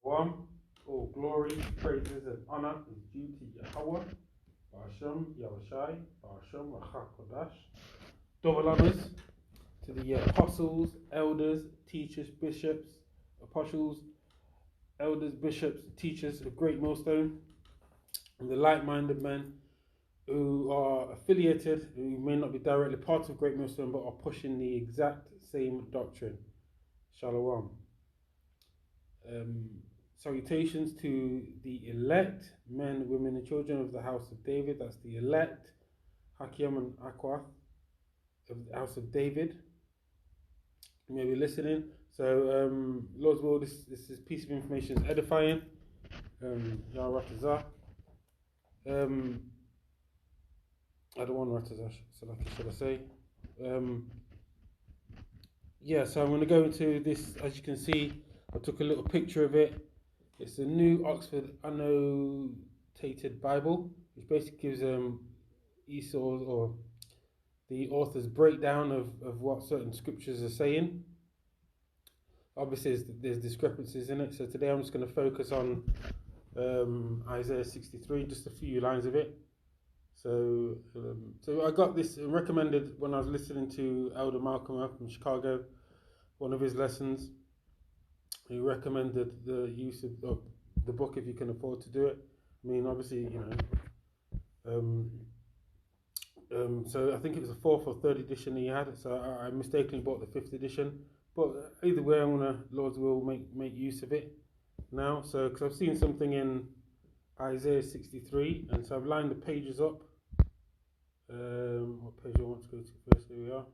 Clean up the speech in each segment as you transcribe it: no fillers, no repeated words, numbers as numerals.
One, all glory, praises, and honor is due to Yahweh, Ba'ashem, Yahushai, Ba'ashem, Rachakodash. Double honors to the apostles, elders, teachers, bishops, apostles, elders, bishops, teachers of Great Millstone, and the like-minded men who are affiliated, who may not be directly part of Great Millstone, but are pushing the exact same doctrine. Shalom. Salutations to the elect, men, women, and children of the house of David. That's the elect, Hakim and Akwath of the house of David. You may be listening. So, Lord's will, this piece of information is edifying. Ratazah. I don't want Ratazah, should I say? So I'm going to go into this. As you can see, I took a little picture of it. It's a new Oxford Annotated Bible, which basically gives Esau's or the author's breakdown of what certain scriptures are saying. Obviously, there's discrepancies in it. So today I'm just going to focus on Isaiah 63, just a few lines of it. So I got this recommended when I was listening to Elder Malcolm up in Chicago, one of his lessons. He recommended the use of the book if you can afford to do it. I mean, obviously, so I think it was the 4th or 3rd edition he had. So I mistakenly bought the 5th edition. But either way, I'm gonna, Lord's will, make use of it now. So because I've seen something in Isaiah 63, and so I've lined the pages up. What page I want to go to first? Here we are.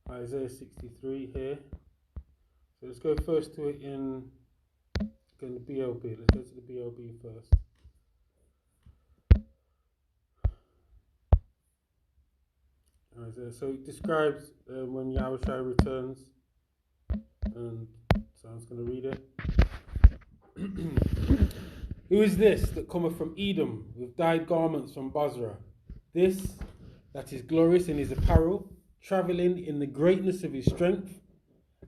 Isaiah 63 here. So let's go first to it in the BLB. Let's go to the BLB first. Isaiah. So it describes when Yahushua returns, and so I was going to read it. Who is this that cometh from Edom with dyed garments from Basra? This that is glorious in his apparel, travelling in the greatness of his strength.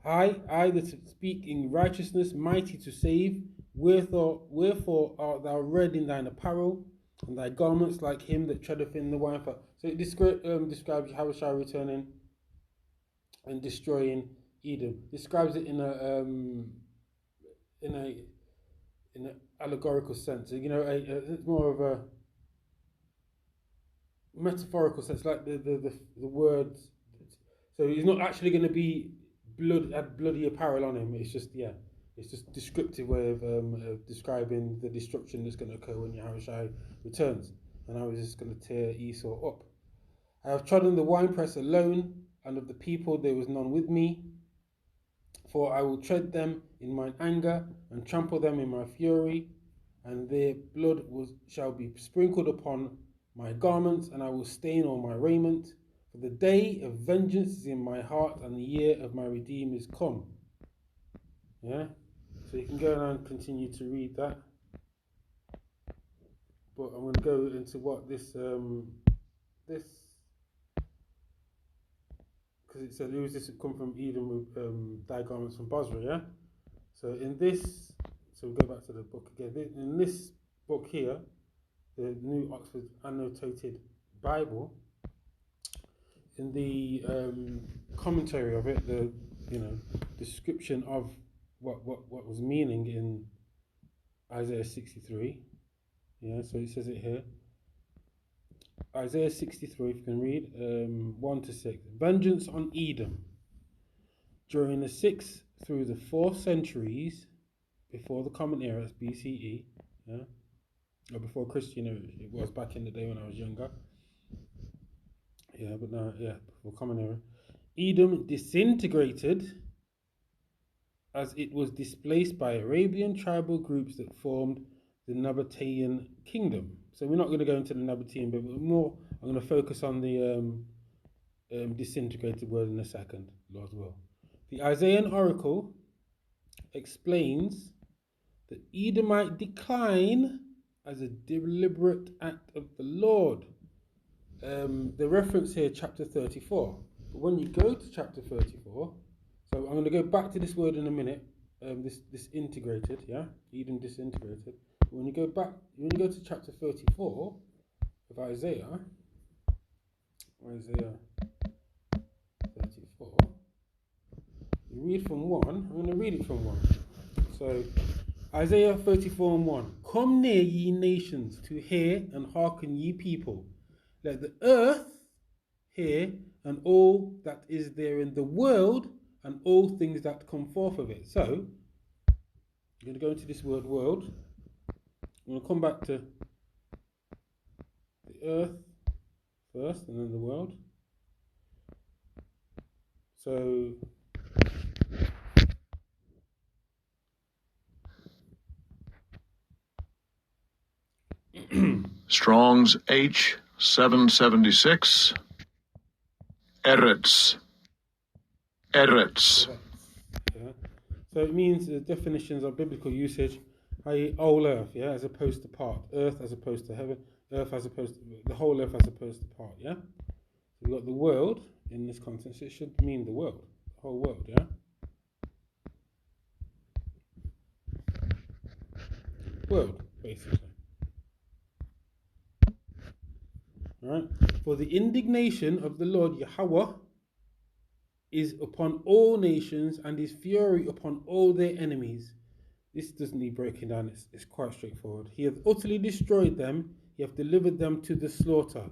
I that speak in righteousness, mighty to save. Wherefore art thou red in thine apparel, and thy garments like him that treadeth in the winefat? So it describes Yahushua returning and destroying Edom. Describes it in an allegorical sense. It's more of a metaphorical sense, like the words. So he's not actually going to be bloody apparel on him. It's just descriptive way of describing the destruction that's going to occur when Yahushua returns. And I was just going to tear Esau up. I have trodden the winepress alone, and of the people there was none with me. For I will tread them in mine anger, and trample them in my fury, and their blood shall be sprinkled upon my garments, and I will stain all my raiment. For the day of vengeance is in my heart, and the year of my Redeemer is come. Yeah? So you can go and continue to read that. But I'm going to go into what this because it said, who is this that come from Edom with dyed garments from Basra, yeah? So in this, so we'll go back to the book again. In this book here, the New Oxford Annotated Bible, in the commentary of it, the description of what was meaning in Isaiah 63. Yeah, so it says it here. Isaiah 63, if you can read 1 to 6. Vengeance on Edom. During the 6th through the 4th centuries before the Common Era, that's BCE, yeah, or before Christian era, it was back in the day when I was younger. Yeah, but now, before Common Era. Edom disintegrated as it was displaced by Arabian tribal groups that formed the Nabatean kingdom. So we're not going to go into the Nabatean, but more I'm going to focus on the disintegrated word in a second, Lord's will. The Isaiah oracle explains the Edomite decline as a deliberate act of the Lord. The reference here, chapter 34. But when you go to chapter 34, so I'm going to go back to this word in a minute, this integrated, yeah, Eden disintegrated. When you go to chapter 34 of Isaiah 34, you read from 1. I'm going to read it from 1. So, Isaiah 34 and 1. Come near, ye nations, to hear, and hearken, ye people. Let the earth hear, and all that is there in the world, and all things that come forth of it. So, I'm going to go into this word world. I'm going to come back to the earth first, and then the world. So, Strong's H776. Eretz. Eretz. Yeah. So it means the definitions of biblical usage, i.e. whole earth, yeah, as opposed to part. Earth as opposed to heaven. Earth as opposed to the whole earth as opposed to part, yeah. So we've got the world in this context. It should mean the world, the whole world, yeah. World, basically. Right? For the indignation of the Lord Yahweh is upon all nations, and his fury upon all their enemies. This doesn't need breaking down, it's quite straightforward. He hath utterly destroyed them, he hath delivered them to the slaughter.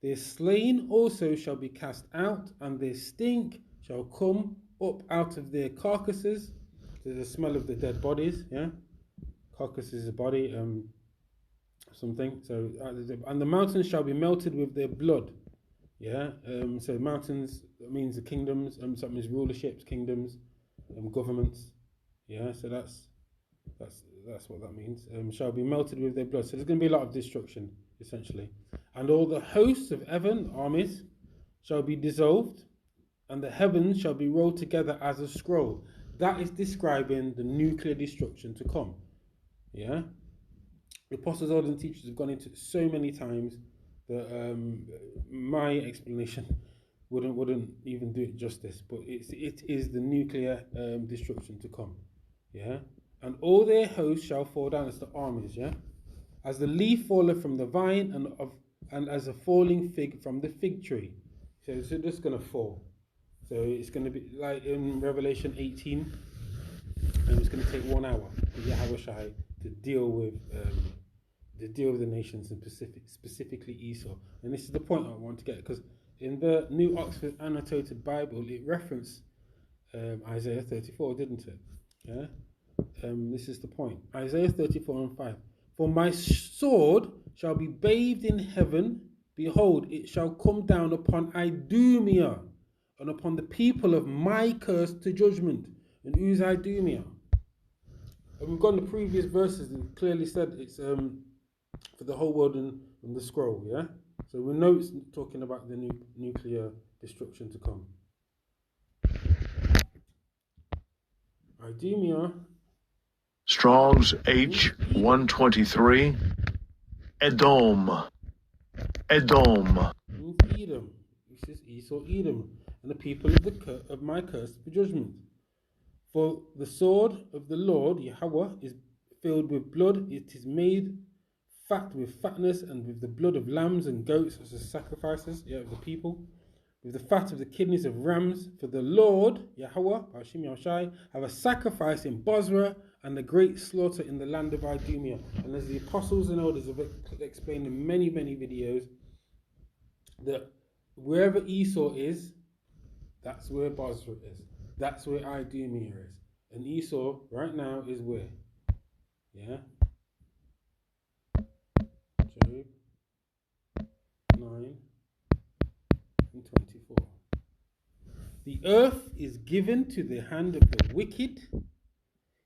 Their slain also shall be cast out, and their stink shall come up out of their carcasses. There's a smell of the dead bodies, yeah? Carcass is a body, something. So, and the mountains shall be melted with their blood. Yeah. So mountains, that means the kingdoms. So that means rulerships, kingdoms, governments. Yeah. So that's what that means. Shall be melted with their blood. So there's going to be a lot of destruction, essentially. And all the hosts of heaven, armies, shall be dissolved, and the heavens shall be rolled together as a scroll. That is describing the nuclear destruction to come. Yeah. The apostles, elders, and teachers have gone into it so many times that my explanation wouldn't even do it justice. But it is the nuclear destruction to come. Yeah. And all their hosts shall fall down as the armies. Yeah. As the leaf falleth from the vine, and as a falling fig from the fig tree. So it's just going to fall. So it's going to be like in Revelation 18, and it's going to take 1 hour for Yahweh to deal with the nations, and specifically Esau. And this is the point I want to get, because in the New Oxford Annotated Bible it referenced Isaiah 34, didn't it? Yeah. This is the point. Isaiah 34 and 5. For my sword shall be bathed in heaven. Behold, it shall come down upon Idumea, and upon the people of my curse to judgment. And who's Idumea? And we've gone to previous verses and clearly said it's for the whole world in the scroll, yeah? So we know it's talking about the nuclear destruction to come. Idumea. Strong's H123. Edom. Edom. Edom. This is Esau, Edom, and the people of my curse for judgment. For the sword of the Lord Yahweh is filled with blood. It is made fat with fatness, and with the blood of lambs and goats as sacrifices, of the people, with the fat of the kidneys of rams. For the Lord Yahweh, Hashem Yahushai, have a sacrifice in Bozrah, and a great slaughter in the land of Idumea. And as the apostles and elders have explained in many, many videos, that wherever Esau is, that's where Bozrah is. That's where Idumea is. And Esau right now is where? Yeah. Job 9 and 24. The earth is given to the hand of the wicked.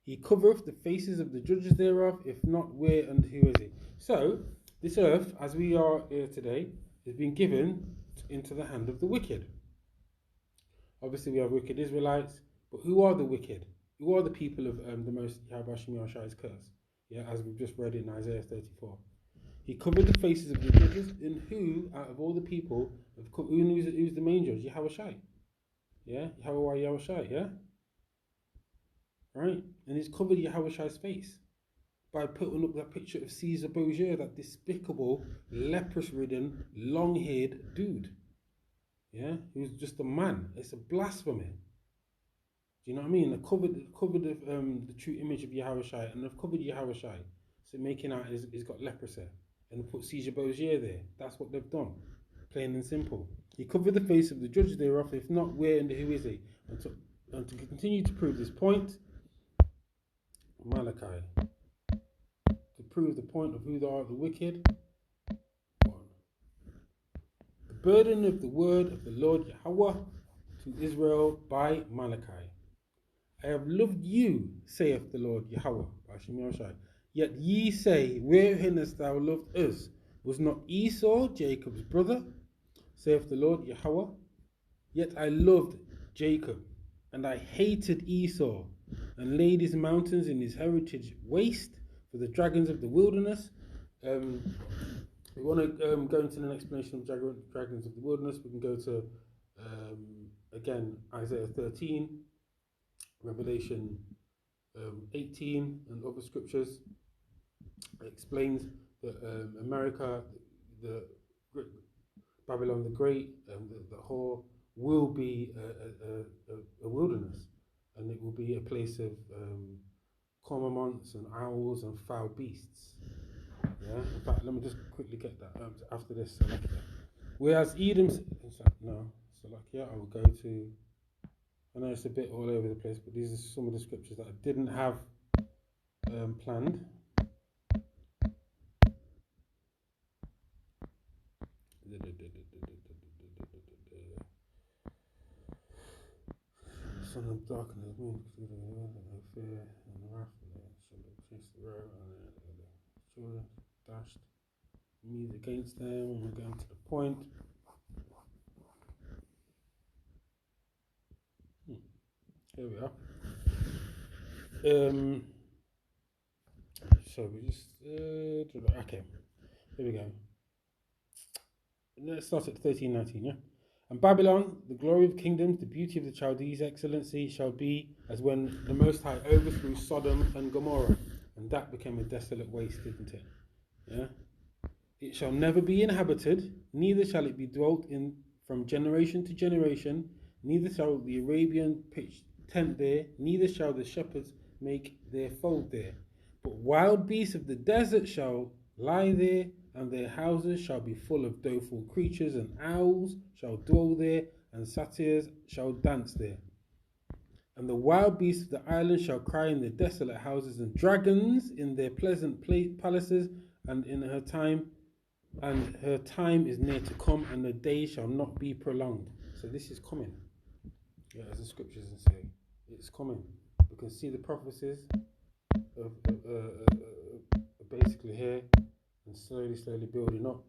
He covereth the faces of the judges thereof. If not, where and who is it? So, this earth, as we are here today, has been given into the hand of the wicked. Obviously, we have wicked Israelites, but who are the wicked? Who are the people of the Most Yahweh Shai's curse? Yeah, as we've just read in Isaiah 34. He covered the faces of the judges, and who, out of all the people, who's the main judge? Yahweh Shai. Yeah, Yahweh Shai, yeah? right? And he's covered Yahushai's face by putting up that picture of Caesar Borgia, that despicable, leprous-ridden, long-haired dude. Yeah, who's just a man. It's a blasphemy. Do you know what I mean? They've covered the true image of Yahushai, and they've covered Yahushai, so making out he's got leprosy, and they put Caesar Borgia there. That's what they've done, plain and simple. He covered the face of the judge thereof. If not, where and who is he? And to continue to prove this point, Malachi, to prove the point of who they are the wicked. The burden of the word of the Lord Yahweh to Israel by Malachi. I have loved you, saith the Lord Yahweh. Yet ye say, wherein hast thou loved us? Was not Esau Jacob's brother, saith the Lord Yahweh? Yet I loved Jacob, and I hated Esau, and laid his mountains in his heritage waste for the dragons of the wilderness. We want to go into an explanation of dragons of the wilderness. We can go to, again, Isaiah 13, Revelation 18, and other scriptures. It explains that America, the Babylon the Great, the whore, will be a wilderness, and it will be a place of cormorants and owls and foul beasts. Yeah. In fact, let me just quickly get that after this. Whereas Edom's, no, Salakia, I will go to. I know it's a bit all over the place, but these are some of the scriptures that I didn't have planned. Son of darkness, fear and wrath, chase the road, and dashed me against them, and we're going to the point. Here we are. So we just okay. Here we go. Let's start at 13:19. Yeah. And Babylon, the glory of kingdoms, the beauty of the Chaldees' excellency, shall be as when the Most High overthrew Sodom and Gomorrah, and that became a desolate waste, didn't it? Yeah. It shall never be inhabited, neither shall it be dwelt in from generation to generation. Neither shall the Arabian pitch tent there, neither shall the shepherds make their fold there. But wild beasts of the desert shall lie there, and their houses shall be full of doleful creatures, and owls shall dwell there, and satyrs shall dance there. And the wild beasts of the island shall cry in their desolate houses, and dragons in their pleasant palaces, and her time is near to come, and the day shall not be prolonged. So this is coming. Yeah, as the scriptures say, it's coming. We can see the prophecies of basically here, and slowly building up.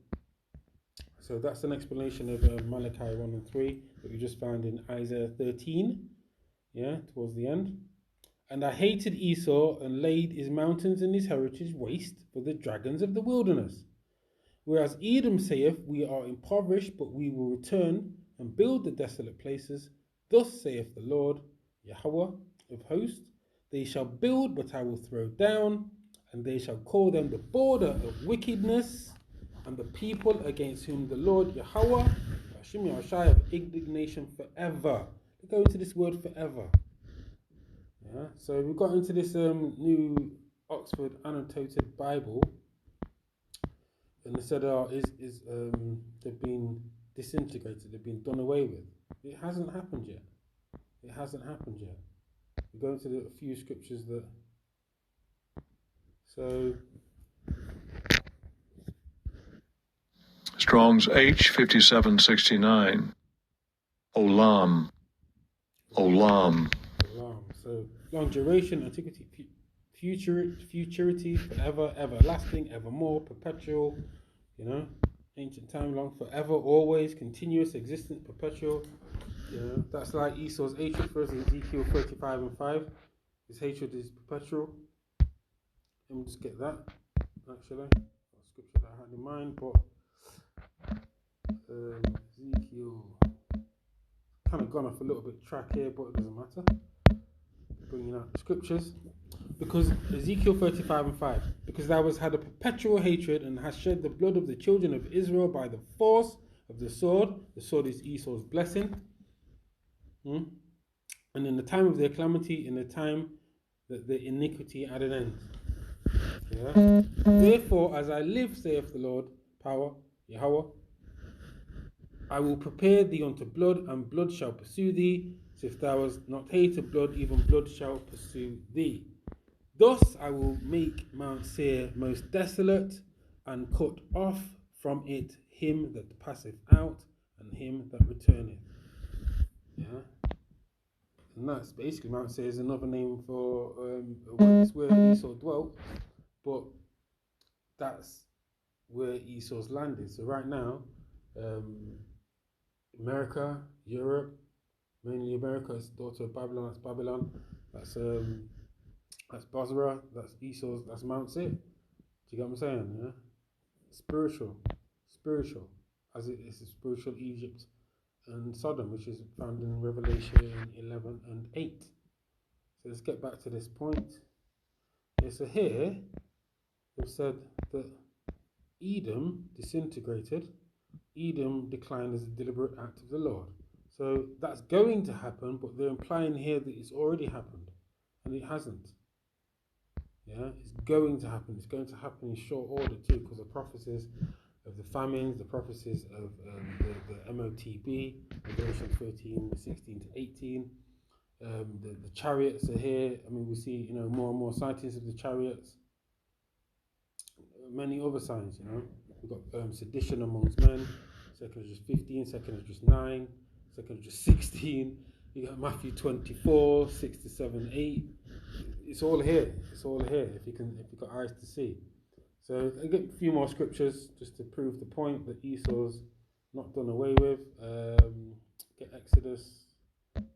So that's an explanation of Malachi 1 and 3 that we just found in Isaiah 13. Yeah, towards the end. And I hated Esau, and laid his mountains and his heritage waste for the dragons of the wilderness. Whereas Edom saith, we are impoverished, but we will return and build the desolate places. Thus saith the Lord, Yahweh of hosts, they shall build, but I will throw down, and they shall call them the border of wickedness, and the people against whom the Lord Yahweh, Shai of indignation forever. We go into this word forever. Yeah, so we've got into this new Oxford Annotated Bible. And they said, they've been disintegrated, they've been done away with. It hasn't happened yet. It hasn't happened yet. We go into a few scriptures that. So. Strong's H5769. Olam. Olam. Olam. So long duration, antiquity, futurity, forever, everlasting, evermore, perpetual. You know, ancient time, long, forever, always, continuous, existence, perpetual. You know, that's like Esau's hatred for us in Ezekiel 35 and 5. His hatred is perpetual. Let me just get that, actually. That's scripture that I had in mind, but Ezekiel, kind of gone off a little bit track here, but it doesn't matter. bringing out the scriptures. Because Ezekiel 35:5, because thou hast had a perpetual hatred and hast shed the blood of the children of Israel by the force of the sword. The sword is Esau's blessing. And in the time of their calamity, in the time that the iniquity had an end. Yeah. Therefore, as I live, saith the Lord, power, Yahweh, I will prepare thee unto blood, and blood shall pursue thee. So if thou hast not hated blood, even blood shall pursue thee. Thus I will make Mount Seir most desolate, and cut off from it him that passeth out, and him that returneth. Yeah. And that's basically Mount Seir is another name for it's where Esau dwelt, but that's where Esau's land is. So right now, America, Europe, mainly America, is daughter of Babylon. That's Babylon. That's Basra. That's Esau's. That's Mount Seir. Do you get what I'm saying? Yeah. Spiritual, as it is a spiritual Egypt and Sodom, which is found in Revelation 11 and 8. So let's get back to this point. Yeah, so here they've said that Edom disintegrated. Edom declined as a deliberate act of the Lord. So that's going to happen, but they're implying here that it's already happened, and it hasn't. Yeah, it's going to happen. It's going to happen in short order too, because the prophecies of the famines, the prophecies of the MOTB, Revelation 13:16 to 18. The chariots are here. I mean, we see more and more sightings of the chariots. Many other signs. We've got sedition amongst men. 2 Esdras 15, 2 Esdras 9, 2 Esdras 16. You got Matthew 24, 6 to 7, 8. It's all here. It's all here. If you've got eyes to see. So I get a few more scriptures just to prove the point that Esau's not done away with. Get Exodus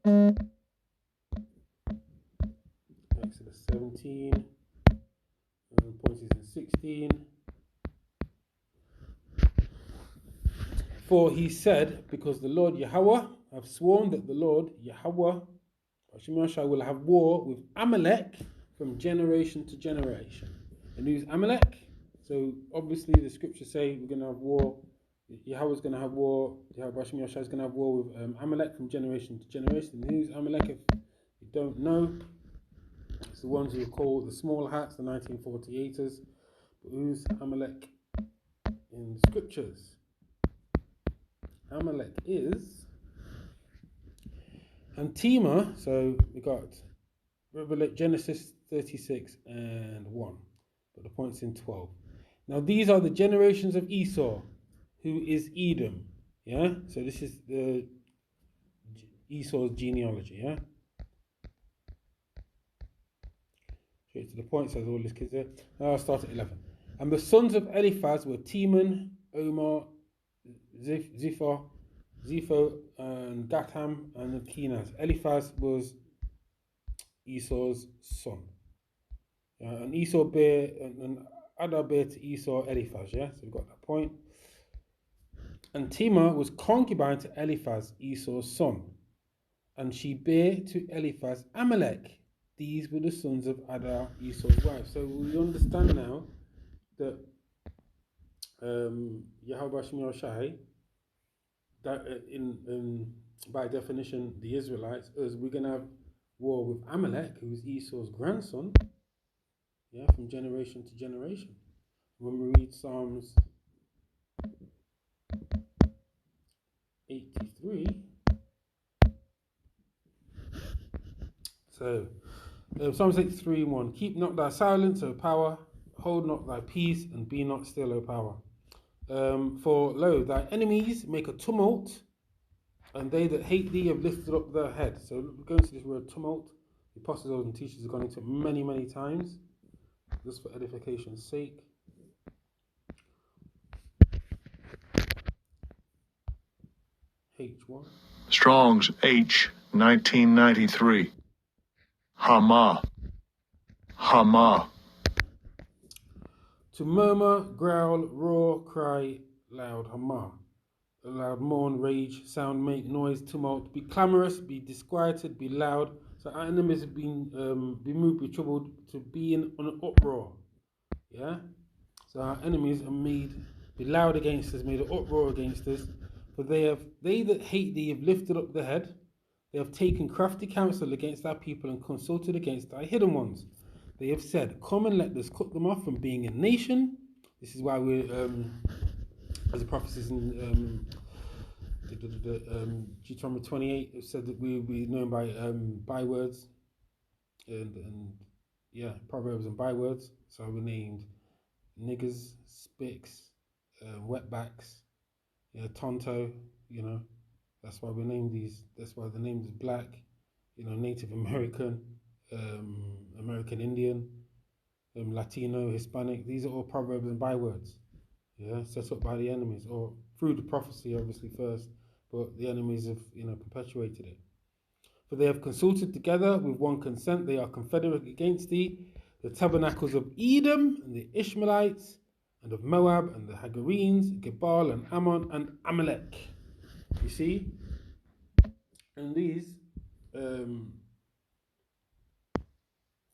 17, and point is in 16. For he said, because the Lord Yahweh have sworn that the Lord Yahweh will have war with Amalek from generation to generation. And who's Amalek? So obviously the scriptures say we're going to have war. Yahweh's going to have war. Yahweh is going to have war with Amalek from generation to generation. And who's Amalek? If you don't know, it's the ones who are called the small hats, the 1948ers. But who's Amalek in the scriptures? Amalek is Antima. So we got Genesis 36 and 1, but the point's in 12. Now these are the generations of Esau, who is Edom. Yeah, so this is the Esau's genealogy. Yeah, straight to the point. Says all these kids there. Now I'll start at 11. And the sons of Eliphaz were Teman, Omar, Zipho, and Gatam, and Kenaz. Eliphaz was Esau's son. And Esau bare, and Ada bare to Esau Eliphaz. Yeah, so we've got that point. And Timah was concubine to Eliphaz, Esau's son, and she bare to Eliphaz Amalek. These were the sons of Ada, Esau's wife. So we understand now that Yahweh Shemir Shai, that by definition, the Israelites, as we're going to have war with Amalek, who is Esau's grandson, yeah, from generation to generation. When we read Psalms 83, so Psalms 83:1, keep not thy silence, O power, hold not thy peace, and be not still, O power. For lo, thy enemies make a tumult, and they that hate thee have lifted up their head. So we're going to this word tumult. The apostles and teachers have gone into it many, many times, just for edification's sake. H1. Strong's H 1993. Hama. Hama. To murmur, growl, roar, cry loud, Hama. Loud mourn, rage, sound, make noise, tumult, be clamorous, be disquieted, be loud. So our enemies have been moved, be troubled, to be in an uproar. Yeah? So our enemies are be loud against us, made an uproar against us. For they that hate thee have lifted up the head. They have taken crafty counsel against our people and consulted against our hidden ones. They have said, come and let us cut them off from being a nation. This is why we're, as the prophecies in Deuteronomy 28, it said that we will be known by bywords and proverbs and bywords. So we're named niggers, spicks, wetbacks, tonto, that's why we named these. That's why the name is black, Native American, American Indian, Latino, Hispanic. These are all proverbs and bywords, set up by the enemies, or through the prophecy, obviously first, but the enemies have, perpetuated it. For they have consulted together with one consent; they are confederate against thee. The tabernacles of Edom and the Ishmaelites, and of Moab and the Hagarenes, Gebal and Ammon and Amalek. You see, and these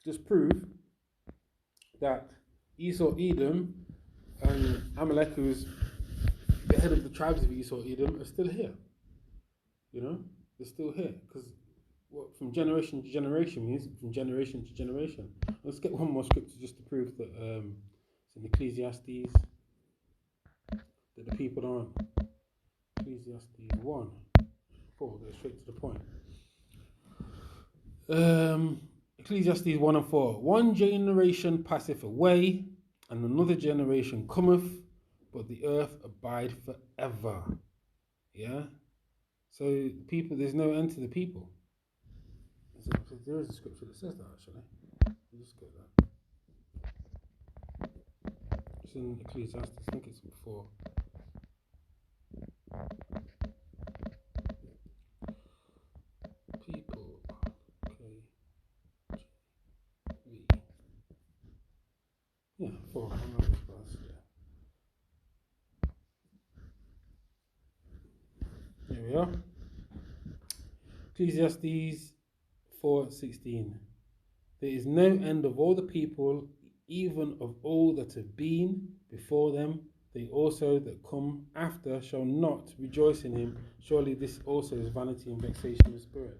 just prove that Esau, Edom, and Amalek, who's the head of the tribes of Esau, Edom, are still here. They're still here, because what from generation to generation means from generation to generation. Let's get one more scripture just to prove that it's in Ecclesiastes that the people aren't. Ecclesiastes 1:4, go straight to the point. Ecclesiastes 1:4. One generation passeth away, and another generation cometh, but the earth abide forever. Yeah? So people, there's no end to the people. There is a scripture that says that, actually. I'll just get that. It's in Ecclesiastes, I think it's before. People. Yeah, 4. Here we are. Ecclesiastes 4:16. There is no end of all the people, even of all that have been before them. They also that come after shall not rejoice in him. Surely this also is vanity and vexation of spirit.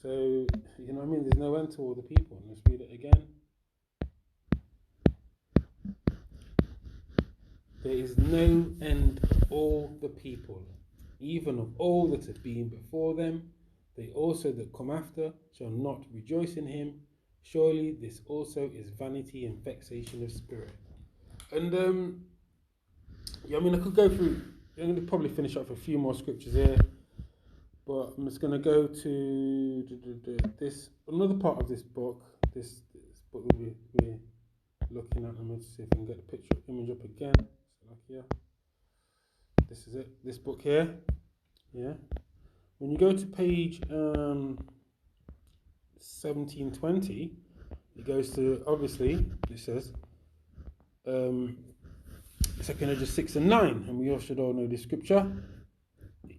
So, there's no end to all the people. Let's read it again. There is no end of all the people, even of all that have been before them. They also that come after shall not rejoice in him. Surely this also is vanity and vexation of spirit. And I could go through. I'm going to probably finish up with a few more scriptures here, but I'm just going to go to this another part of this book. This book that we're looking at. Let me see if I can get the image up again. This is it. This book here. Yeah. When you go to page 1720, it goes to, obviously, it says, 2 Judges 6 and 9, and we all should all know this scripture.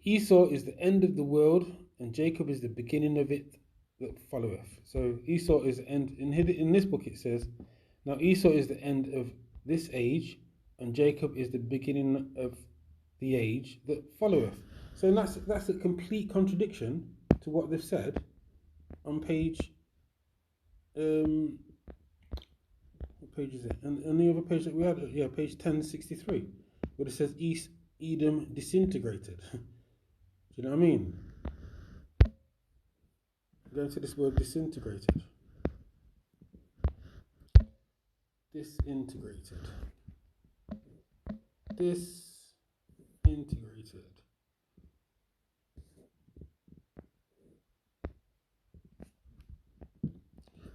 Esau is the end of the world, and Jacob is the beginning of it that followeth. So Esau is the end. In this book it says, now Esau is the end of this age, and Jacob is the beginning of the age that followeth. So that's a complete contradiction to what they've said on page. What page is it? And the other page that we had, page 1063, where it says East Edom disintegrated. Do you know what I mean? Going to this word disintegrated. Disintegrated.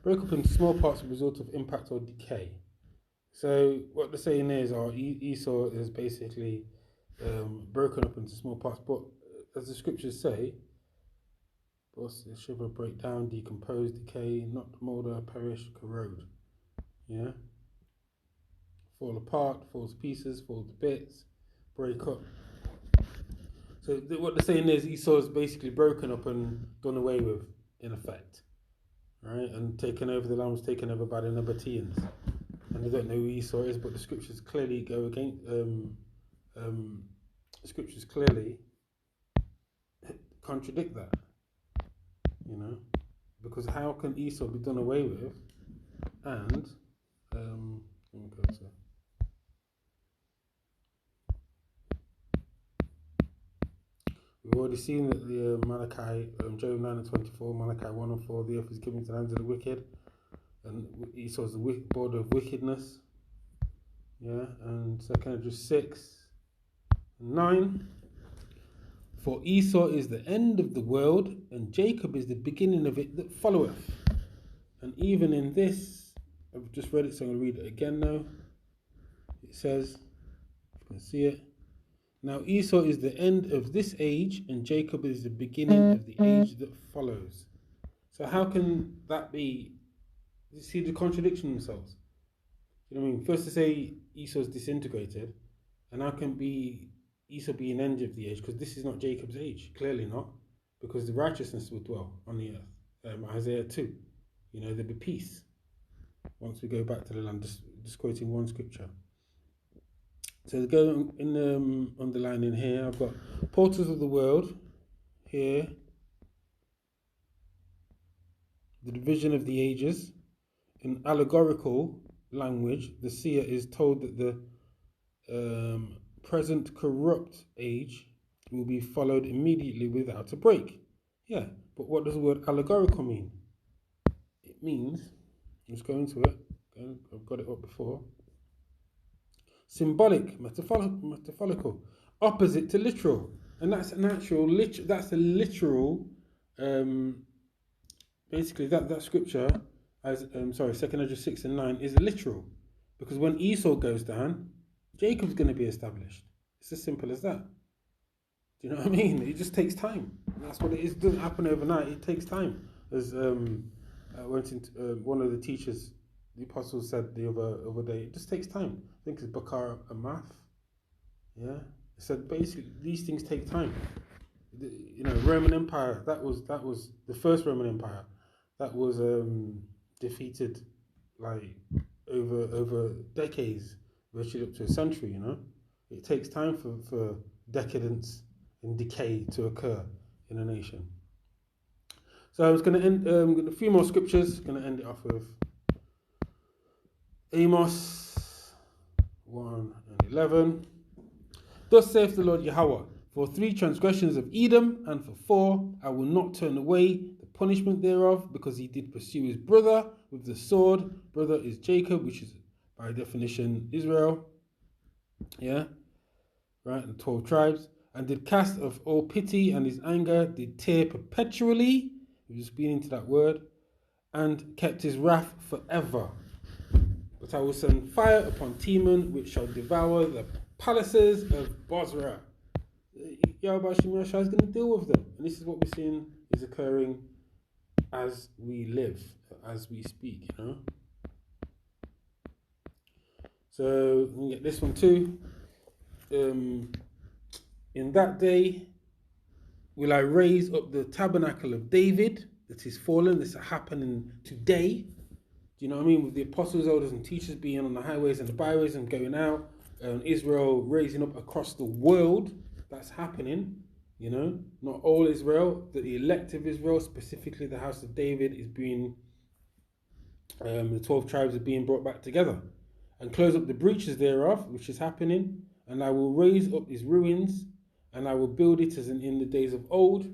Broke up into small parts as a result of impact or decay. So what they're saying is, Esau is basically broken up into small parts, but as the scriptures say, it should break down, decompose, decay, not molder, perish, corrode. Yeah? Fall apart, falls to pieces, falls to bits, break up. So what they're saying is Esau is basically broken up and done away with, in effect. right? And taken over, the land was taken over by the Nabateans. And they don't know who Esau is, but the scriptures clearly go against, the scriptures clearly contradict that, you know? Because how can Esau be done away with? And, let me go to... We've already seen that the Malachi, Job 9 and 24, Malachi 1 and 4, the earth is given to the hands of the wicked, and Esau's the border of wickedness. Yeah, and 2 Esdras 6 and 9. For Esau is the end of the world, and Jacob is the beginning of it that followeth. And even in this, I've just read it, so I'm going to read it again now. It says, if you can see it, now Esau is the end of this age, and Jacob is the beginning of the age that follows. So how can that be? You see the contradiction in themselves. You know what I mean? First to say Esau's disintegrated, and how can be Esau be an end of the age? Because this is not Jacob's age, clearly not, because the righteousness will dwell on the earth. Isaiah 2, you know, there'll be peace once we go back to the land. Just quoting one scripture. So go in underlining here, I've got portals of the world here, the division of the ages. In allegorical language, the seer is told that the present corrupt age will be followed immediately without a break. Yeah, but what does the word allegorical mean? It means, let's go into it, I've got it up before. Symbolic, metaphorical, opposite to literal, and that's an actual that's a literal. Basically, that scripture, as 2 Esdras 6 and 9 is literal, because when Esau goes down, Jacob's going to be established. It's as simple as that. Do you know what I mean? It just takes time. That's what it is. It doesn't happen overnight. It takes time. As I went into one of the teachers. The apostle said the other day, it just takes time. I think it's Bakar Amath. Yeah, it said basically these things take time. You know, Roman Empire. That was the first Roman Empire. That was defeated like over decades, virtually up to a century. You know, it takes time for decadence and decay to occur in a nation. So I was going to end a few more scriptures. Going to end it off with Amos 1 and 11. Thus saith the Lord Yahweh, for 3 transgressions of Edom, and for 4, I will not turn away the punishment thereof, because he did pursue his brother with the sword. Brother is Jacob, which is by definition Israel. Yeah, right, the 12 tribes. And did cast of all pity, and his anger did tear perpetually. We've just been into that word. And kept his wrath forever. But I will send fire upon Timon, which shall devour the palaces of Bozrah. Yahweh is going to deal with them. And this is what we're seeing is occurring as we live, as we speak, you know. So, we can get this one too. In that day will I raise up the tabernacle of David that is fallen. This is happening today. Do you know what I mean? With the apostles, elders, and teachers being on the highways and the byways and going out, Israel raising up across the world. That's happening, you know. Not all Israel, the elect of Israel, specifically the house of David, is being, the 12 tribes are being brought back together. And close up the breaches thereof, which is happening. And I will raise up his ruins, and I will build it as in the days of old,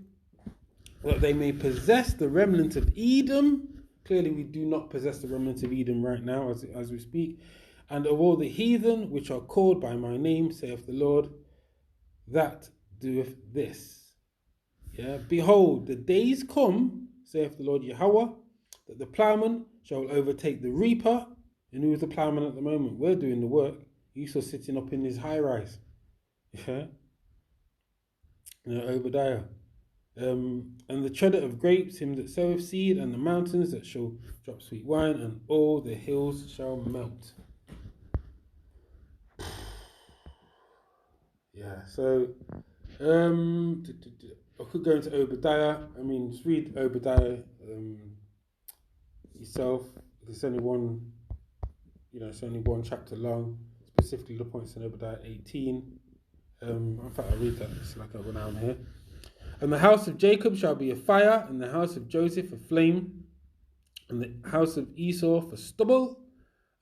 that they may possess the remnant of Edom. Clearly, we do not possess the remnant of Edom right now as we speak. And of all the heathen which are called by my name, saith the Lord, that doeth this. Yeah. Behold, the days come, saith the Lord Yahweh, that the plowman shall overtake the reaper. And who is the plowman at the moment? We're doing the work. Esau sitting up in his high rise. Yeah. You know, Obadiah. And the treader of grapes, him that soweth seed, and the mountains that shall drop sweet wine, and all the hills shall melt. Yeah, so I could go into Obadiah. I mean, just read Obadiah yourself. It's only one, it's only one chapter long. Specifically, the points in Obadiah 18. In fact, I'll read that. It's like I went down here. And the house of Jacob shall be a fire, and the house of Joseph a flame, and the house of Esau for stubble,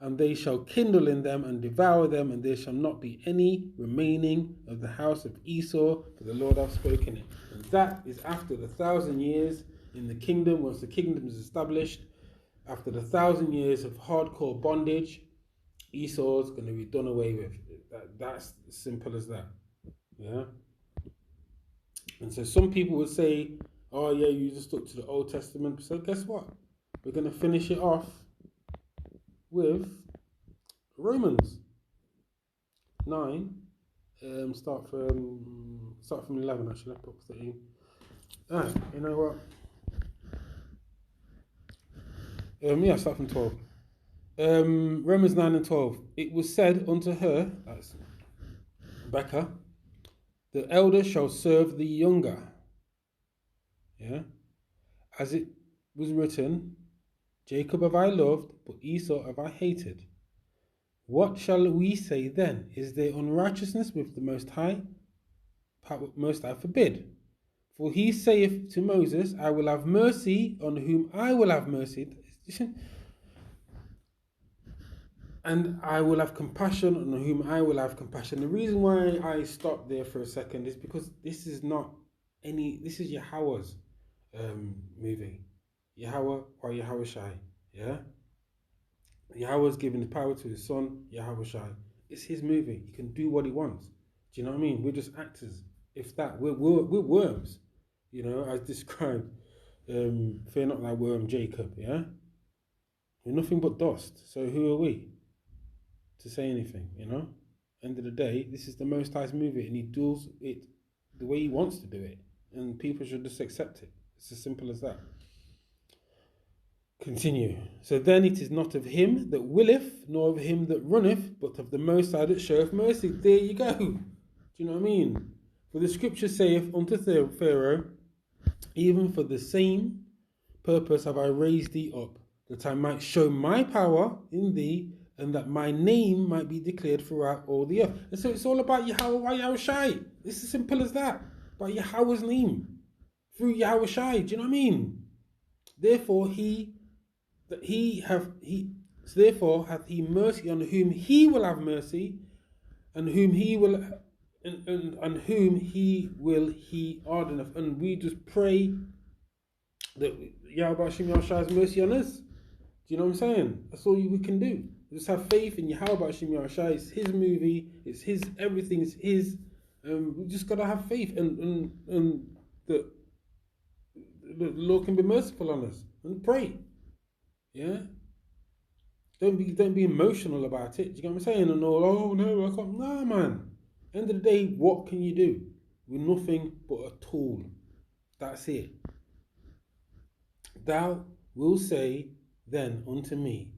and they shall kindle in them and devour them, and there shall not be any remaining of the house of Esau, for the Lord hath spoken it. And that is after the 1,000 years in the kingdom. Once the kingdom is established, after the 1,000 years of hardcore bondage, Esau's going to be done away with. That's as simple as that. Yeah. And so some people would say, oh yeah, you just look to the Old Testament. So guess what? We're going to finish it off with Romans 9. Start from 11 actually. Put 13. You know what? Start from 12. Romans 9 and 12. It was said unto her, that's Becca, the elder shall serve the younger. Yeah. As it was written, Jacob have I loved, but Esau have I hated. What shall we say then? Is there unrighteousness with the Most High? Most High forbid. For he saith to Moses, I will have mercy on whom I will have mercy, and I will have compassion on whom I will have compassion. The reason why I stopped there for a second is because this is Yahweh's movie. Yahweh or Yahweh Shai. Yeah? Yahweh's given the power to his son, Yahweh Shai. It's his movie. He can do what he wants. Do you know what I mean? We're just actors. If that, we're worms. As described. Fear not thy worm, Jacob. Yeah? We're nothing but dust. So who are we to say anything? End of the day, this is the Most High's movie, and he does it the way he wants to do it, and people should just accept it. It's as simple as that. Continue. So then it is not of him that willeth, nor of him that runneth, but of the Most High that showeth mercy. There you go. Do you know what I mean? For the scripture saith unto Pharaoh, even for the same purpose have I raised thee up, that I might show my power in thee, and that my name might be declared throughout all the earth. And so it's all about Yahweh, Yahweh Shai. It's as simple as that. By Yahweh's name. Through Yahweh Shai. Do you know what I mean? Therefore hath he mercy on whom he will have mercy, and whom he will and whom he hardeneth. And we just pray that Yahweh Shai's mercy on us. Do you know what I'm saying? That's all we can do. Just have faith in Yahweh Shai. It's his movie. It's his everything. It's his. We just gotta have faith, and that the Lord can be merciful on us, and pray. Yeah. Don't be emotional about it. Do you get what I'm saying? And all, oh no, I can't. Nah, man. End of the day, what can you do? We're nothing but a tool. That's it. Thou wilt say then unto me,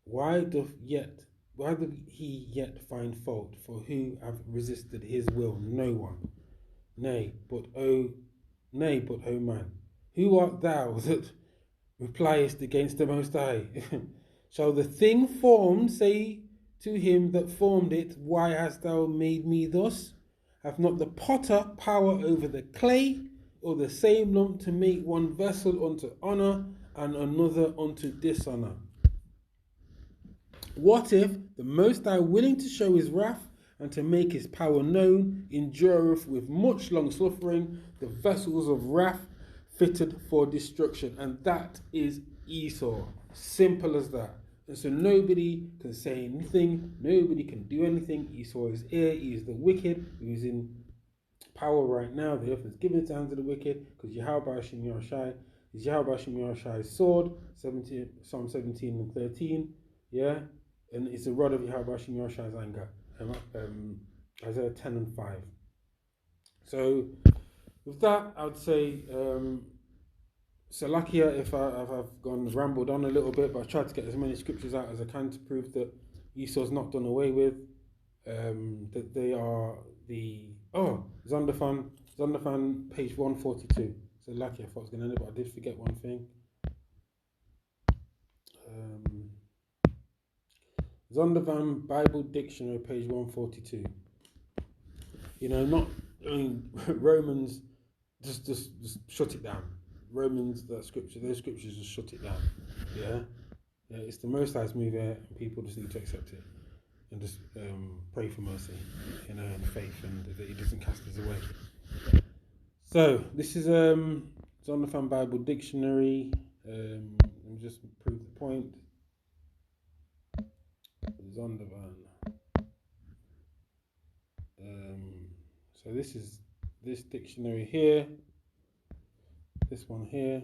why doth he yet find fault? For who have resisted his will? No one. Nay, but O man, who art thou that repliest against the Most High? Shall the thing formed say to him that formed it, why hast thou made me thus? Hath not the potter power over the clay, or the same lump to make one vessel unto honour and another unto dishonour? What if the Most High, willing to show his wrath and to make his power known, endureth with much long suffering the vessels of wrath fitted for destruction? And that is Esau. Simple as that. And so nobody can say anything, nobody can do anything. Esau is here, he is the wicked, who is in power right now. The earth is given into the hands of the wicked, because Yahweh Shem Shai is Yahweh Shem Shai's sword, Psalm 17 and 13, yeah? And it's a rod of Yahweh Shem Shai's anger, Isaiah 10 and 5. So with that, I would say, Salakia if I've rambled on a little bit, but I tried to get as many scriptures out as I can to prove that Esau's not done away with, that they are the... Oh, Zondervan, page 142. Salakia, I thought I was going to end it, but I did forget one thing. Zondervan Bible Dictionary, page 142. You know, not, I mean, Romans, just shut it down. Romans, those scriptures just shut it down. Yeah? Yeah, it's the Most High's move here, and people just need to accept it and just pray for mercy, you know, and faith, and that He doesn't cast us away. So, this is Zondervan Bible Dictionary. Let me just prove the point. Zondervan. So this is this dictionary here, this one here,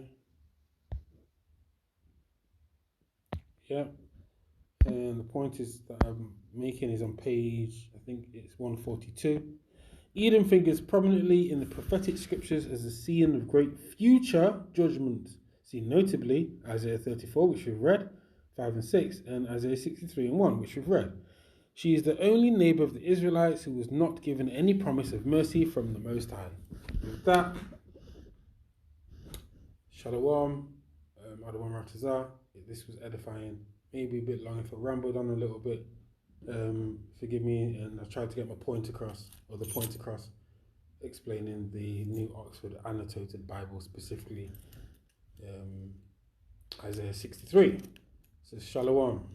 yeah, and the point is that I'm making is on page, I think it's 142. Edom figures prominently in the prophetic scriptures as a scene of great future judgment, seen notably Isaiah 34, which we've read, 5 and 6, and Isaiah 63 and 1, which we've read. She is the only neighbor of the Israelites who was not given any promise of mercy from the Most High. With that, Shalom, Adonai Ratazah. This was edifying, maybe a bit long if I rambled on a little bit. Forgive me, and I tried to get my point across, or the point across, explaining the New Oxford Annotated Bible, specifically Isaiah 63. So Shalom.